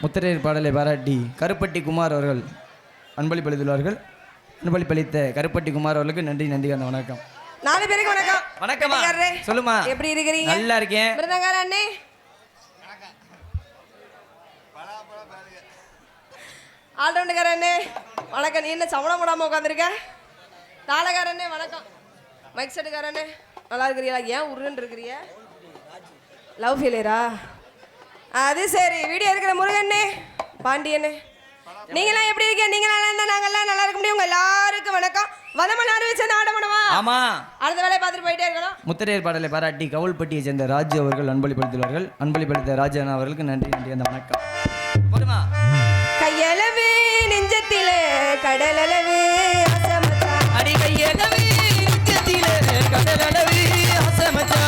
முத்திரையர் பாடலை பாராட்டி கருப்பட்டி குமார் அவர்கள் அன்பளிப்பளித்துள்ளார்கள். அன்பளிப்பளித்த கருப்பட்டி குமார் அவர்களுக்கு நன்றி. நன்றி. அந்த வணக்கம். 4 பேருக்கு வணக்கம். வணக்கம்மா. சொல்லுமா. எப்படி இருக்கீங்க? நல்லா இருக்கேன். மிருதங்கார அண்ணே ஆல்ரவுண்டுக்கார அண்ணே வணக்கம். நீ என்ன சமணம் போடாம உட்காந்துருக்க? தாளக்கார அண்ணே வணக்கம். மைக் செட்டுக்கார அண்ணே நல்லா இருக்கிறீங்களா? ஏன் உருன்னு இருக்கிறீங்க? லவ் ஃபெயிலியரா? அது சரி. வீடியோ இருக்கிற முருகண்ணே பாண்டியண்ணே நீங்களாம் எப்படி இருக்கீங்க? நீங்க நல்லா இருந்தா நாங்கெல்லாம் நல்லா இருக்க முடியும். உங்க எல்லாருக்கும் வணக்கம். வதமனார் வச்சு ஆட பண்ணுவா. ஆமா, அடுத்த வேலையை பார்த்துட்டு போயிட்டே இருக்கணும். முத்திரையர் பாடலை பாராட்டி கவுல்பட்டியை சேர்ந்த ராஜு அவர்கள் அன்பளிப்படுத்தியுள்ளார்கள். அன்பளிப்படுத்த ராஜு அவர்களுக்கு நன்றி. நன்றி. அந்த வணக்கம். கையளவு நெஞ்சத்திலே கடலளவு அடி கையளவு நெஞ்சத்திலே கடலளவு அசமச்சா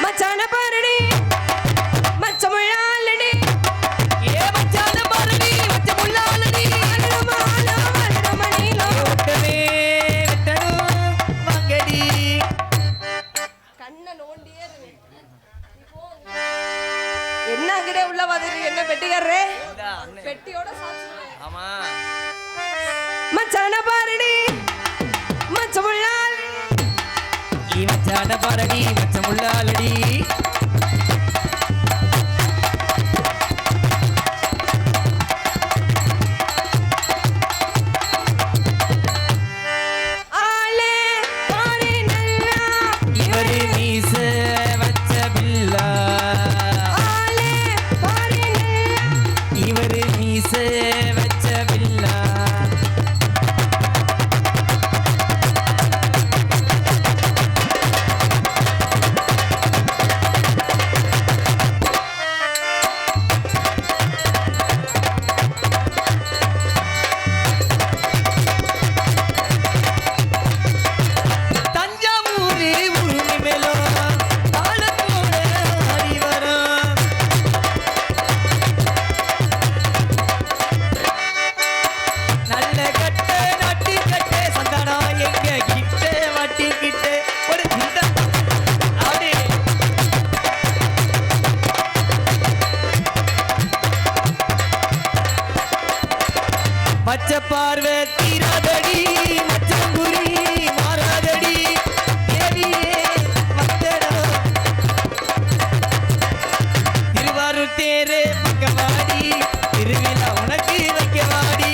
மச்சான பாருடி என்ன நோண்டியே இருக்கு. என்ன அங்கடே உள்ள வந்துட்டு என்ன பெட்டிக்காரரே பெட்டியோட சாப்பிடுறேன். ஆமா மச்சான பாருடி மச்சமுள்ளால் மச்சான பாரடி மச்சமுள்ளாலடி பார்வை தீராதடி மச்சங்குரி மாறாதடி தேவியே வந்தடா திருவாரூர் தேரே பக்கவாடி திருவிழா உனக்கு வைக்கவாடி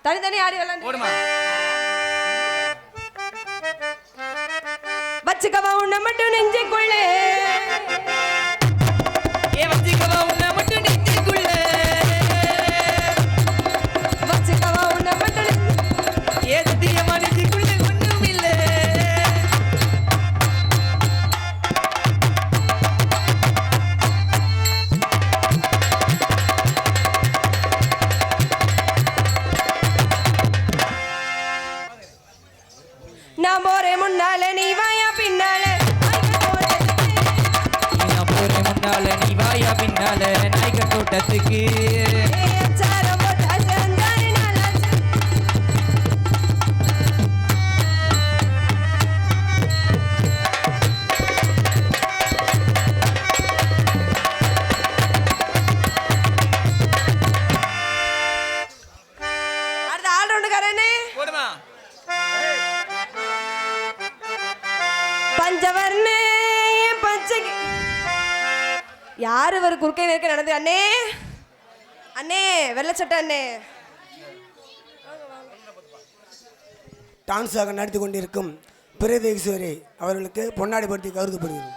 தனித்தனி ஆடி விளையாண்டு ஓடுமா வச்சுக்கவா உன்னை மட்டும் நெஞ்சுக்குள்ளே வச்சுக்கவா உன்னை மட்டும் நெஞ்சுக்குள்ளே வச்சுக்கவா உன்னை மட்டும் சத்தியமா நெஞ்சுக்குள்ளே ஒண்ணும் இல்லை நான் போறேன் முன்னால நீ வாயா பின்னால நீ வாயா பின்னால நாய்க்க தோட்டத்துக்கு அடுத்த ஆள் ரவுண்டுக்காரனே போடுமா பஞ்சவர்ணே பஞ்சகி யார் இவர் குறுக்கே நேர்க்க நடந்து அண்ணே அண்ணே வெள்ளச்சட்டை அண்ணே டான்ஸாக நடத்தி கொண்டிருக்கும் பிரதேஸ்வரி அவர்களுக்கு பொன்னாடி படுத்தி கருதப்படுகிறது.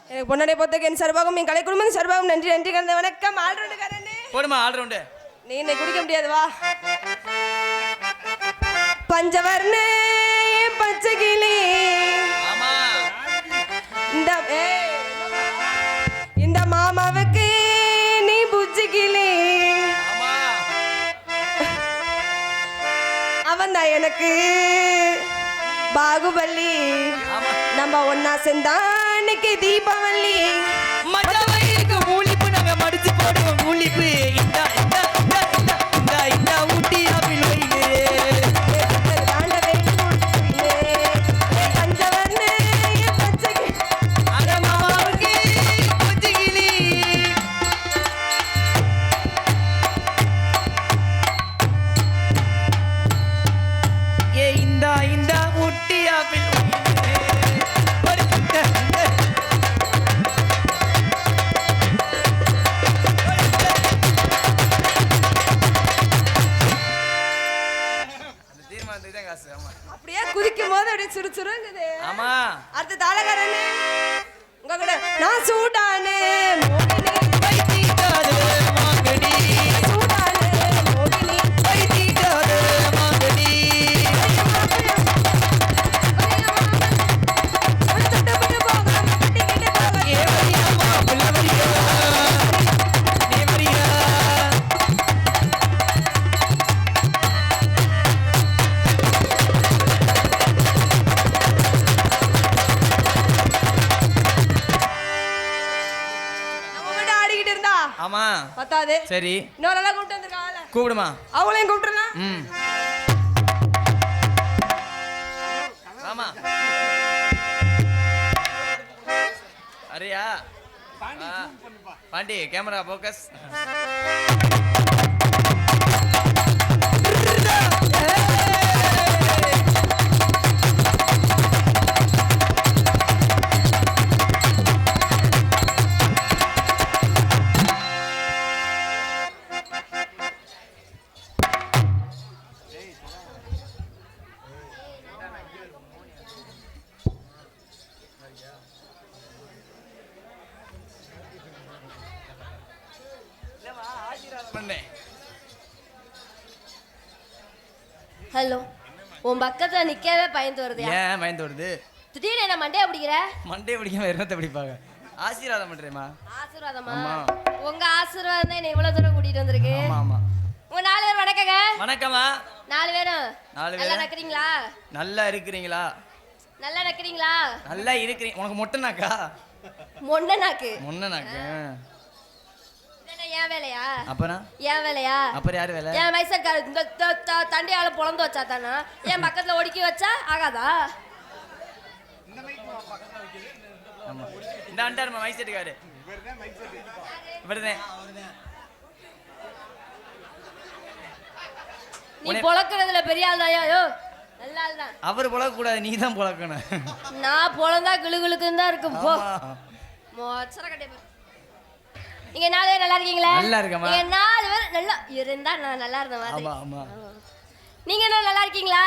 எனக்கு பொன்னாடி பொறுத்தக்கு என் சர்வாகம் என் கலை குடும்பம் சர்வாகம் நன்றி நன்றி கலந்த வணக்கம் ஆல்ரவுண்டுக்காரனே போடுமா ஆல்ரவுண்டு நீ என்னை குடிக்க முடியாது வா பஞ்சவர்ணே பச்சைக்கிளி ஆமா இந்த மாமாவுக்கு நீ புஜ்ஜிக்கிளி ஆமா அவன் தான் எனக்கு பாகுபலி நம்ம ஒன்னா சேர்ந்தா இன்னைக்கு தீபாவளி மஜாவைக்கு மூலிப்பு நாங்க மடிச்சு போடுவோம் மூலிப்பு இந்த இந்த இந்த இந்த இந்த இந்த ஊட்டி ஆப்பிள் வைங்க அடமாவுக்கு குச்சிகிளி ஏ இந்த இந்த ஊட்டி ஆப்பிள் அப்படியே குதிக்கும் போது அப்படியே சுறுசுறுங்குது. ஆமா அடுத்த தாளகாரனே உங்க கூட நான் சூடானே மோகினி வைத்தீட்டாது மாங்கடி சூடானே மோகினி வைத்தீட்டாது மாங்கடி ஏ வரியாமா புள்ள வரியா ஏ வரியா நம்ம மட்டும் ஆடிக்கிட்டு இருந்தா ஆமா பத்தாது. சரி இன்னொரு எல்லாம் கூப்பிட்டு வந்திருக்காங்கல்ல கூப்பிடுமா அவங்களையும் கூப்பிட்டுலாம். ம் ஆமா அரியா பாண்டி கேமரா ஃபோக்கஸ் பண்ணேன் ஹலோ உன் பக்கத்துல நிக்கவே பயந்து வருது ஏன் பயந்து வருது திடீர்னு என்ன மண்டையா பிடிக்கிற மண்டே பிடிக்காம என்னத்தை பிடிப்பாங்க ஆசீர்வாதம் பண்றேமா ஆசீர்வாதமா ஆமா. உங்க ஆசீர்வாதம் தான் என்ன இவ்வளவு தூரம் கூட்டிட்டு வந்திருக்கு ஆமா ஆமா உங்க 4 பேர் வணக்கங்க வணக்கம்மா 4 பேரும் 4 நல்லா பேரும் நக்கறீங்களா நல்லா இருக்கிறீங்களா நல்லா நக்கறீங்களா நல்லா இருக்கிறீங்க உனக்கு மொட்டைனாக்கா மொண்டனாக்கு மொன்னனாக்கு இதென்ன என் வேலையா அப்புறம் என் வேலையா அப்புறம் யார் வேலை என் வயசுக்கார இந்த தண்டியால பொழந்து வச்சா தானா என் பக்கத்துல ஒடுக்கி வச்சா ஆகாதா ஆமா இந்த அண்டாருமா மைசெட்டுக்காரு இவர்தான் நீ பொழக்கிறதுல பெரிய ஆள் தாயா யோ நல்ல ஆள் தான் அவர் பொழக்க கூடாது நீ தான் பொழக்கணும் நான் பொழந்தா கிளுகிளுக்குன்னு தான் இருக்கும் போ ஆமா. மொச்சர கட்டை பாரு. நீங்க 4 பேர் நல்லா இருக்கீங்களா நல்லா இருக்கேம்மா. நீங்க 4 பேர் நல்லா இருந்தா நான் நல்லா இருந்த மாதிரி ஆமா ஆமா நீங்க என்ன நல்லா இருக்கீங்களா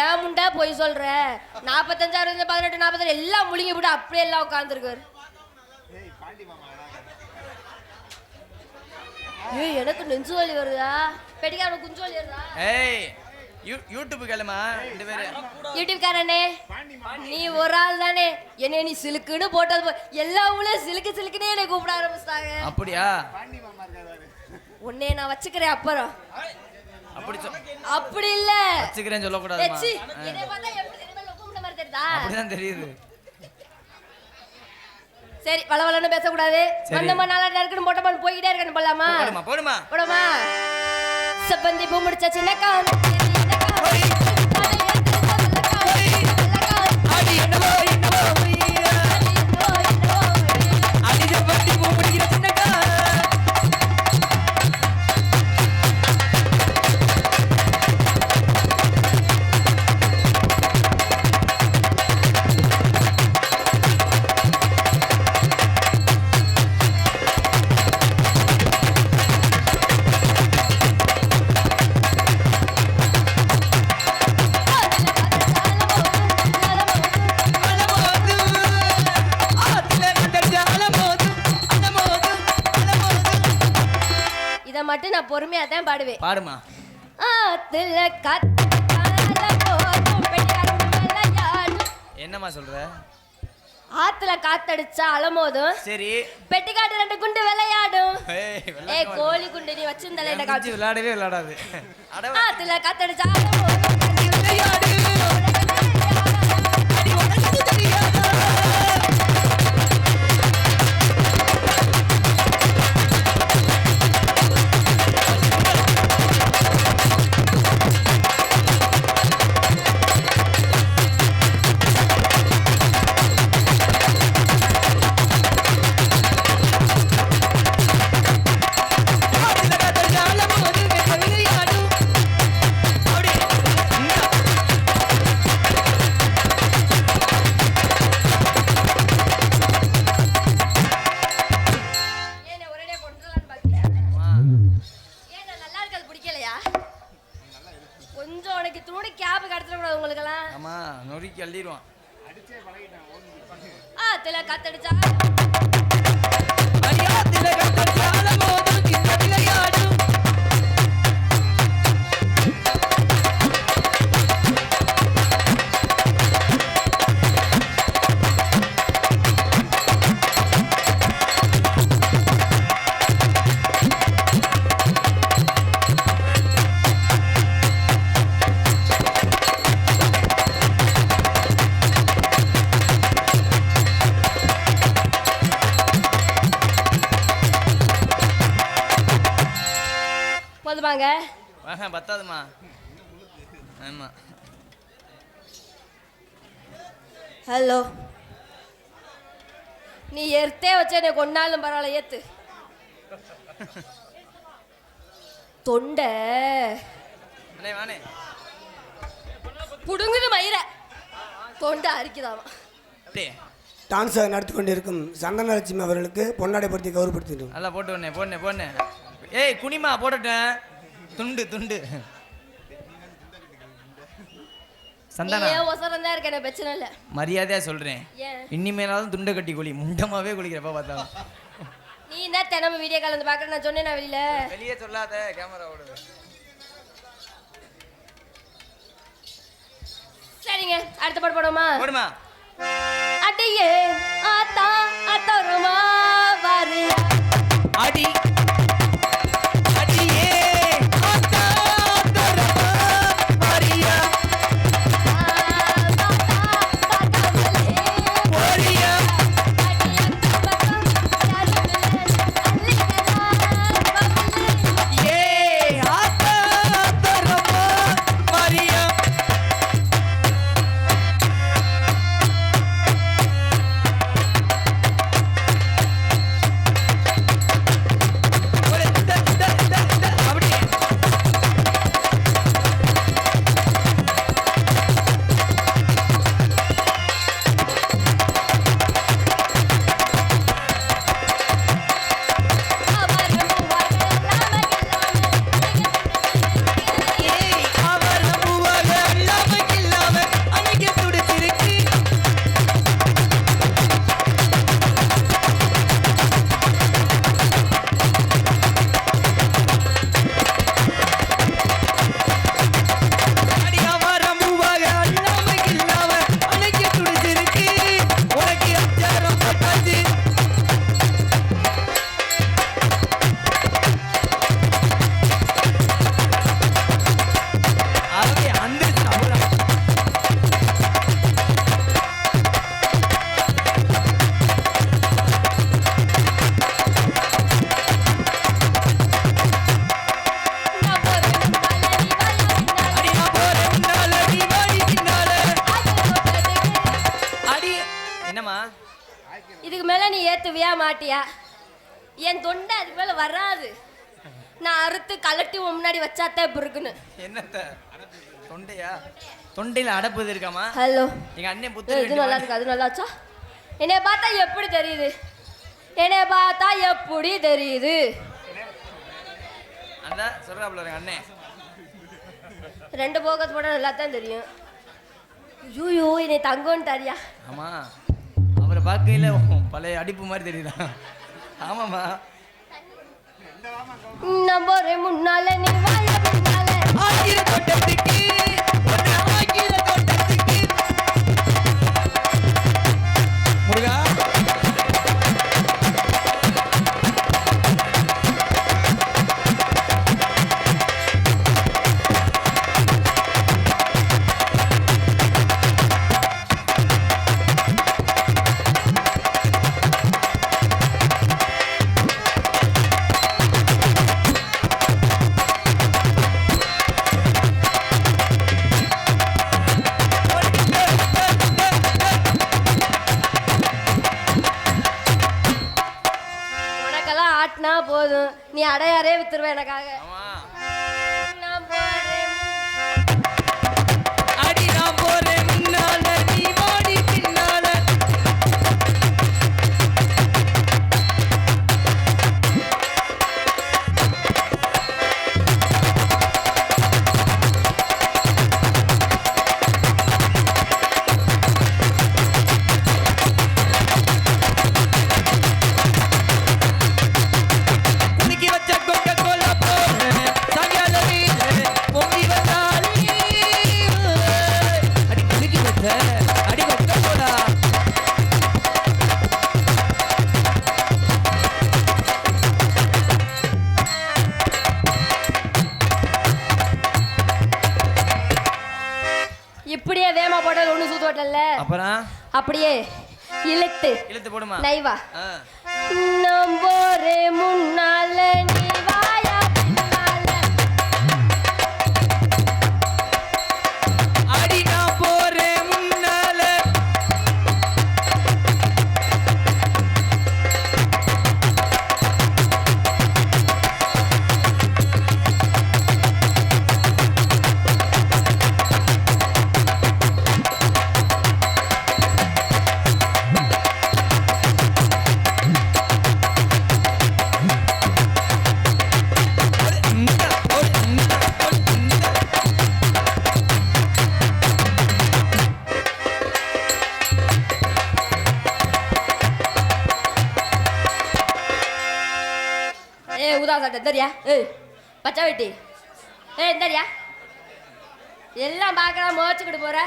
ஏன் முண்டா போய் சொல்ற 45 60 18 40 எல்லாம் முழுங்கி போட்டு அப்படியே எல்லாம் உட்காந்துருக்காரு ஏய் எனக்கு நெஞ்சு வலி வருதா பெட்டிக்கார குஞ்சு வலி வருதா ஏய் யூடியூப் கேளுமா 2 பேரு யூடியூப் காரனே நீ ஒரு ஆள் தானே என்ன நீ சிலுக்குன்னு போட்டது எல்லா ஊர்லயும் சிலுக்கு சிலுக்குனே என்னை கூப்பிட ஆரம்பிச்சிட்டாங்க அப்படியா உன்னைய நான் வச்சுக்கிறேன் அப்புறம் அப்படி இல்ல வச்சுக்கிறேன்னு சொல்லக்கூடாதுமா எச்சி, என்னை பார்த்தா எப்படி தெரியுமா லொக்குமுட்ட மாதிரி தெரியுதா? அப்படிதான் தெரியுது சரி வளவளன்னு பேசக்கூடாது சரி. வந்தமா நாளா இருக்குன்னு மொட்டை பண்ணி போய்கிட்டே இருக்கணும் போலாமா போடுமா போடுமா போடுமா செப்பந்தி பூ முடிச்ச சின்ன கான் அடி என்னவோ என்னவோ அடி பட்டி பூ முடிக்கிற சின்னக்கா இத மட்டும் நான் பொறுமையா தான் பாடுவேன் பாடுமா ஆத்துல காத்தால போதும் பெட்டிக்காரன் விளையாடும். என்னம்மா சொல்ற ஆத்துல காத்தடிச்சா அலமோதும் சரி பெட்டிக்காட்டு 2 குண்டு விளையாடும் ஏய் ஏய் கோழி குண்டு நீ வச்சிருந்தல இந்த காட்சி விளையாடவே விளையாடாது அட ஆத்துல காத்தடிச்சா அலமோதும் விளையாடு அடி உனக்கு தெரியாது அடியாத்துல கத்தடிச்சா அடியாத்தில கத்தடிச்ச அலமோதும் இந்த விளையாடும் போதுமாங்க பத்தாதுமா. ஆமா ஹலோ நீ எர்த்தே வச்சு என்னை கொண்டாலும் பரவாயில்ல ஏத்து தொண்டை அண்ணே வானே புடுங்குது மயிர தொண்டை அரிக்குதாமா அப்படியே டான்ஸை நடத்தி கொண்டிருக்கும் சந்தனலட்சுமி அவர்களுக்கு பொன்னாடைப்படுத்தி கௌரவப்படுத்தினோம். நல்லா போட்டு வண்ணே போடனே ஏய் குனிமா போட்டுட்டேன் துண்டு துண்டு சந்தானா ஏன் ஒசரம் தான் இருக்க எனக்கு பிரச்சனை இல்லை மரியாதையா சொல்றேன். ஏன் இனிமேலாவது துண்டை கட்டி குழி முண்டமாவே குளிக்கிறப்ப பார்த்தாலும் நீ தான் தினமும் வீடியோ கால் வந்து பார்க்குறேன் நான் சொன்னேன் நான் வெளியில வெளியே சொல்லாத கேமரா ஓடுது. சரிங்க அடுத்த பாட்டு போடுமா போடுமா. அடியே ஆத்தா அத்தருமா வாரு அடி அடியே ஆத்தா தரமா மரியா மரியா ஏ ஆத்தா தரமா மரியா அப்படியே ஏய் அவர் பூவாக இல்லாம அன்னைக்கு துடிச்சிருக்கு. அடி அவர் பூவாக இல்லாம அன்னைக்கு துடிச்சிருக்கு. உனக்கு அச்சாரம் பத்தாச்சு. அப்படியே அந்திருச்சு அவ்வளோ. அடி நான் போறேன் முன்னால, நீ வாடி பின்னால. அடி என்னம்மா இதுக்கு மேல நீ ஏத்துவியா மாட்டியா என் தொண்டை அதுக்கு மேல வராது நான் அறுத்து கலட்டி உன் முன்னாடி வச்சாத்தே இப்ப இருக்குன்னு என்னத்த தொண்டையா தொண்டையில அடப்புது இருக்காமா. ஹலோ எங்க அண்ணன் இது புத்தர் நல்லா இருக்கு அது நல்லாச்சா என்னைய பார்த்தா எப்படி தெரியுது என்னைய பார்த்தா எப்படி தெரியுது அந்த சொல்றாப்ல எங்க அண்ணன் ரெண்டு போகத்து போட நல்லா தான் தெரியும் ஐயோ என்னை தங்கோன்ட்டாரியா ஆமா அவரை பார்க்கையில பழைய அடிப்பு மாதிரி தெரியுதா. ஆமாம்மா நம்பரே முன்னால நீ வாழ முன்னால ஆகிற தோட்டத்துக்கு ஒன்று ஆகிற தோட்டத்துக்கு முருகா உனக்கெல்லாம் ஆட்டினா போதும் நீ அடையாரே வித்துருவ எனக்காக ஆமா நான் போறேன் அடி நான் போறேன் முன்னால நீ வாடி பின்னால. அப்படியே இழுத்து இழுத்து போடுமா நைவா ஆ. நம்போரே முன்னால நீ வாயா பின்னால அடி நான் போறேன் முன்னால ஊதா சட்டை எந்தரியா ஏய் பச்சை வெட்டி எந்தரியா எல்லாம் பார்க்கலாம் மோச்சுக்கிட்டு போற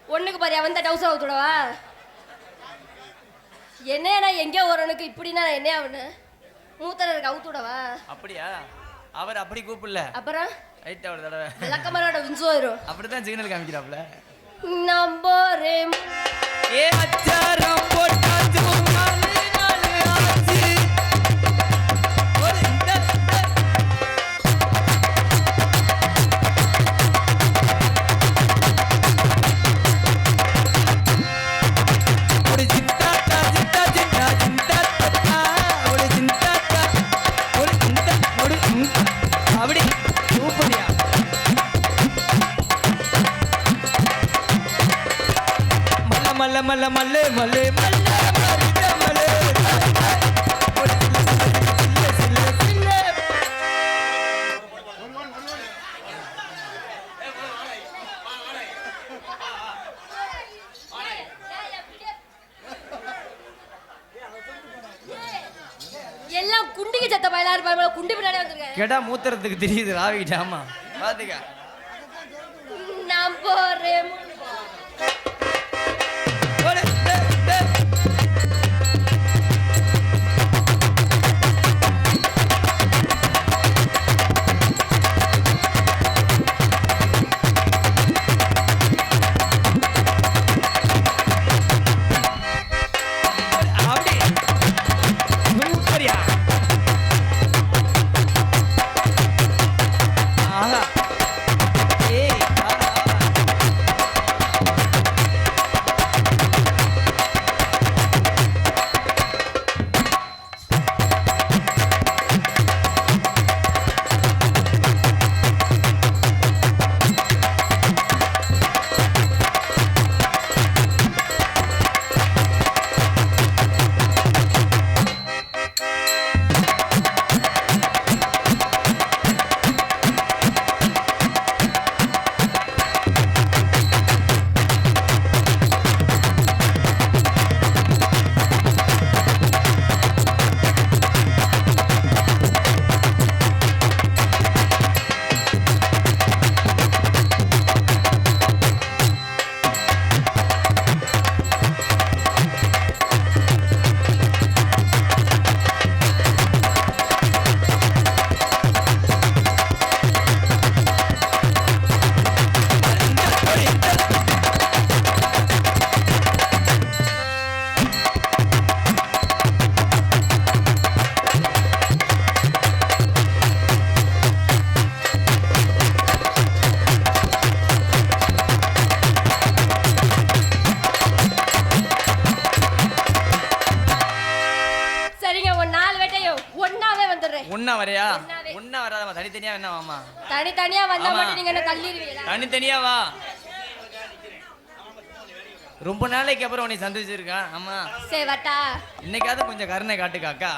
ஒண்ணுக்கு பாரியா வந்த டவுசர் அவுத்துடவா என்ன எங்கேயோ ஒருவனுக்கு இப்படின்னா நான் என்ன அவனு மூத்தனருக்கு அவுத்துடவா அப்படியா அவர் அப்படி கூப்பிடல அப்புறம் ரைட்டா ஒரு தடவை விளக்கமரோட விஞ்சுவாயிரும் அப்படிதான் சிக்னல் காமிக்கிறாப்ல நம்போரே ஏ அச்சாரம் போட்டாச்சு நாலு நாலு ஆச்சு ஒரு இந்த ஒரு சிந்தாட்டா சிந்தா சிந்தா சிந்தாட்டா ஒரு சிந்தாட்டா ஒரு இந்த ஒரு அப்படி சூப்பரியா மல்ல மல்ல மல்ல மல்ல மல்ல மல்ல மல்ல ஒரு சில்ல சில்ல சில்ல எல்லாம் குண்டிக்கு சத்த பயலா இருப்பாங்க குண்டி பின்னாடி வந்துருக்க கேட்டா மூத்திரத்துக்கு தெரியுது ராவிக்கிட்ட ஆமா பாத்துக்க நம்போரே ஒரு டே டே அப்படி சூப்பரியா ஆஹா ஏய் ஆஹா சரிங்க ஒரு 4 வேட்டையும் ஒண்ணாவே வந்துடுறேன் ஒண்ணா வரையா ஒண்ணாவே. ஒண்ணா வராதம்மா தனித்தனியா வேணா மாமா தனித்தனியா வந்தா ஆமா. மட்டும் நீங்க என்ன தள்ளிடுவீங்களா தனித்தனியா வா ரொம்ப நாளைக்கு அப்புறம் உன்னை சந்திச்சிருக்கான் ஆமா சரி வட்டா இன்னைக்காவது கொஞ்சம் கருணை காட்டுக்கா அக்கா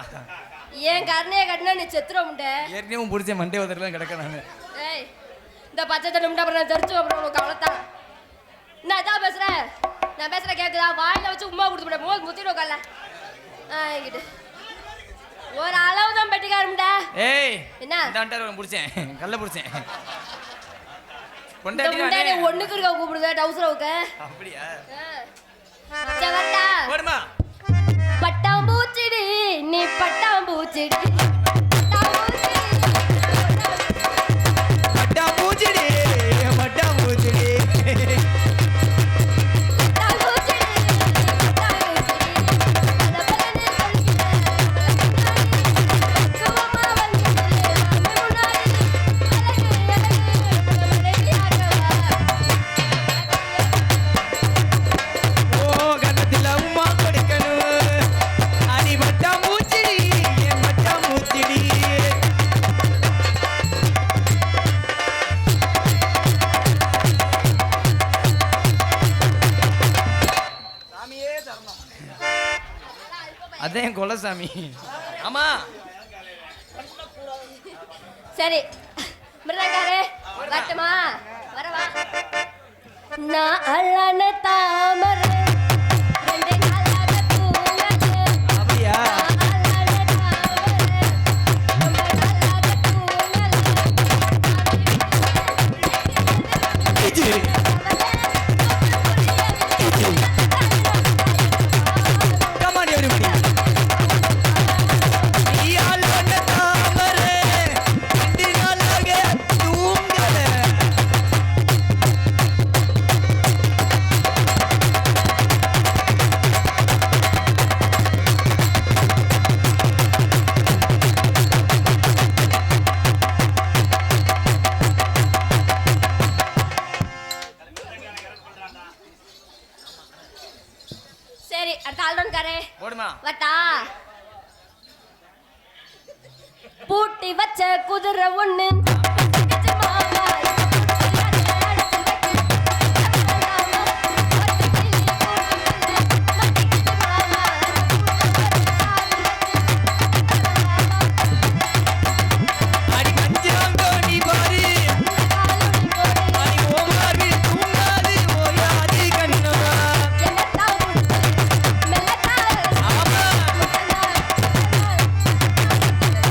ஏன் கருணையை கட்டினா நீ செத்துரும் ஏற்கனவே பிடிச்ச மண்டே உதறலாம் கிடக்க நான் ஏய் இந்த பச்சை தண்ணி அப்புறம் நான் தெரிச்சு அப்புறம் உனக்கு அவ்வளோத்தான் நான் இதான் பேசுறேன் நான் பேசுறேன் கேட்குதா வாயில வச்சு உமா கொடுத்து விட போது முத்திட்டு உட்கால இங்கிட்டு ஒரு அளவு தான் பெட்டிக்காரம்டா ஏய் என்ன? இந்த வந்துட்டாரு பிடிச்சேன் கல்ல பிடிச்சேன் இந்த கொண்டாடி முன்னாடி ஒண்ணுக்கு இருக்க கூப்பிடுதா டவுசரவுக்கு அப்படியா வட்டா போடுமா பட்டாம்பூச்சிடி நீ பட்டாம்பூச்சிடி மட்டா பூச்சிடி மட்டா பூச்சிடி பட்டாம்பூச்சிடி அதே கொலசாமி. ஆமா சரி மிருதங்காரே வரட்டுமா? வரவா? நான் அழன தாமரை ரெண்டு நாளாக தூங்கல. அப்படியா? நான் அழன தாமரை ரொம்ப நாளாக தூங்கல. Come on, everybody. ஈயாலோட தாமரை, ரெண்டு நாளாக தூங்கல. சரி அடுத்த ஆல்ரவுண்ட்காரே போடுமா? வட்டா. பூட்டி வச்ச குதிரை ஒண்ணு அடி மஞ்சளாங்கோடி பாரு, அடி ஓமாறு தூங்காது ஓயாது கண்ணம்மா. ஆமா.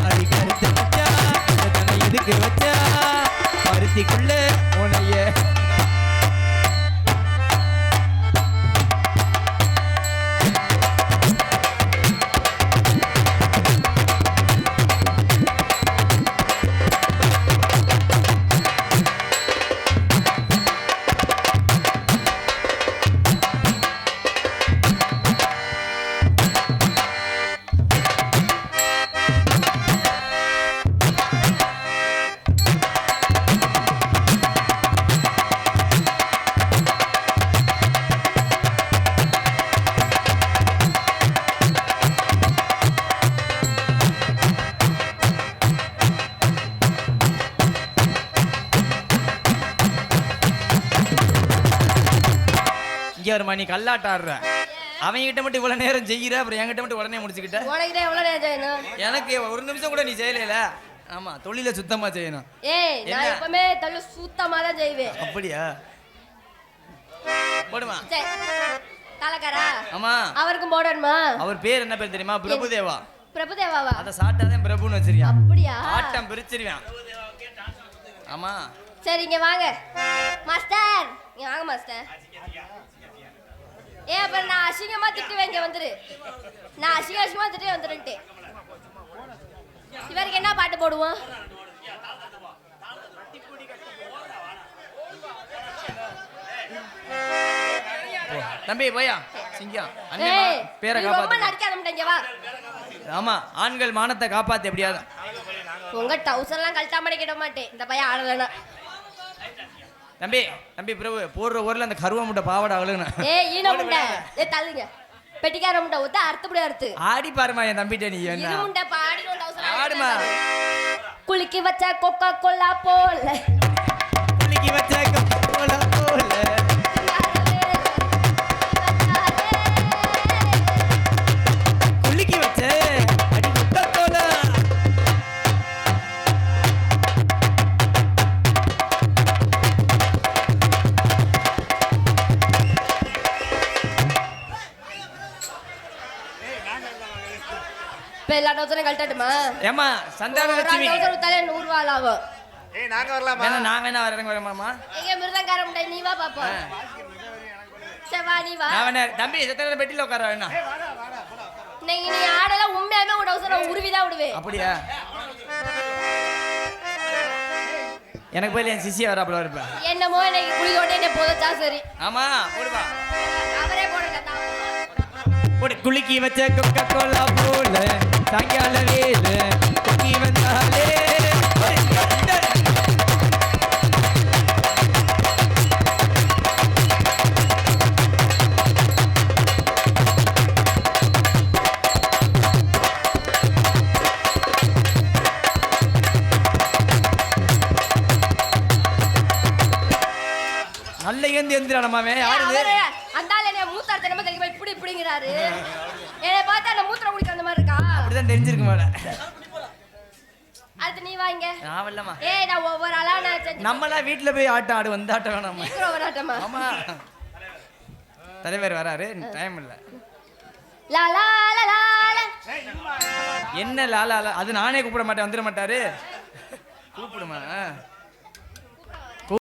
அடி கருத்து வச்சா, தன்னை எதுக்கு வச்சா, பருத்திக்குள்ள உனைய. இங்க வருமா, நீ கல்லாட்ட ஆடுற. அவன்கிட்ட மட்டும் இவ்வளவு நேரம் செய்யற, அப்புறம் என்கிட்ட மட்டும் உடனே முடிச்சுக்கிட்ட. உனக்கிட்ட எவ்வளவு நேரம் செய்யணும்? எனக்கு ஒரு நிமிஷம் கூட நீ செய்யல. ஆமா, தொழில சுத்தமா செய்யணும். ஏய் நான் என்ன? எப்பவுமே தள்ளு சுத்தமா தான் செய்வேன். அப்படியா? போடுமா? சரி கலக்காரா ஆமா. அவருக்கும் போடணுமா? அவர் பேர் என்ன பேர் தெரியுமா? பிரபுதேவா. பிரபுதேவாவா? அத சாட்டாதான் பிரபுன்னு வச்சிருக்கான். அப்படியா? ஆட்டம் பிரிச்சிருவான். ஆமா. சரி இங்க வாங்க மாஸ்டர், இங்க வாங்க மாஸ்டர். ஏன் அப்புறம் நான் அசிங்கமா திட்டுவேன், இங்க வந்துரு. நான் அசிங்கமா திட்டு வந்துருன்ட்டு. இவருக்கு என்ன பாட்டு போடுவோம்? தம்பி போயா சிங்கம். ஏய் பேரை நீ ரொம்ப காப்பாத்து. நடிக்காத மாட்டேங்க வா. ஆமா, ஆண்கள் மானத்தை காப்பாத்து எப்படியாவது. உங்க டவுசர்லாம் கழட்டாம கிட மாட்டேன் இந்த பையன் ஆடலனா. தம்பி தம்பி பிரபு போடுற ஊர்ல அந்த கருவ முட்டை பாவாடை அவ்வளவுன்னு. ஏய் ஈன முண்டை ஏய் தள்ளுங்க. பெட்டிக்கார முண்டை ஒத்த அறுத்துப்படி அறுத்து. ஆடி பாருமா என் தம்பிட்ட நீ என்ன. இரு முண்டை பாடி டவுசர் ஆடுமா. குளிக்கி வச்ச கொக்கா கோலா போல. குளிக்கி வச்ச கோலா போல. குளிக்கி வச்ச அடி முட்டை போல. இப்ப எல்லா டவுசரையும் கழட்டட்டுமா? ஏமா சந்தான ஒரு லட்சுமி. டவுசர் வித்தாலே 100 ரூபாய் ஆகும். நாங்க வரலாமா? வேணா நான் வேணா வரமாமா. எங்க மிருதங்கார முண்டை நீ வா பாப்போம். சரி வா நீ வா. நான் வேணா தம்பி செத்தன பெட்டில உட்கார வேணா. இன்னைக்கு நீ ஆடல உண்மையாவே உன் டவுசரை உருவிதான் விடுவேன். அப்படியா? எனக்கு போய் என் சிசியா வராப்புல இருப்ப. என்னமோ இன்னைக்கு குளிக்கோட்டே என்ன போதச்சா சரி. ஆமா போடுவா. அவரே போடுங்க போடு. குளிக்கி வச்ச கொக்கா கோலா போல சாயங்கால வேலை குக்கி வந்தாலே. நல்ல ஏந்தி எந்திரானமாவே யாரு இது? அவரே அந்த ஆளு என்ன மூத்தார் தனமா தெளிவா இப்படி இப்படிங்கிறாரு. என்னை பார்த்தா அந்த மூத்திரம் குடிக்கிற அந்த மாதிரி இருக்கா? அப்படிதான் தெரிஞ்சிருக்கு மேல. அடுத்து நீ வாங்க. நான் வரலமா. ஏய் நான் ஒவ்வொரு ஆளா நான் செஞ்சு நம்மலாம் வீட்ல போய் ஆட்டம் ஆடு வந்து ஆட்டம் வேணாமா? ஒரு ஆட்டமா? ஆமா. தலைவர் வராரு, டைம் இல்ல. லா லா லா லா லா. என்ன லாலா அது நானே கூப்பிட மாட்டேன், வந்துட மாட்டாரு. கூப்பிடுமா?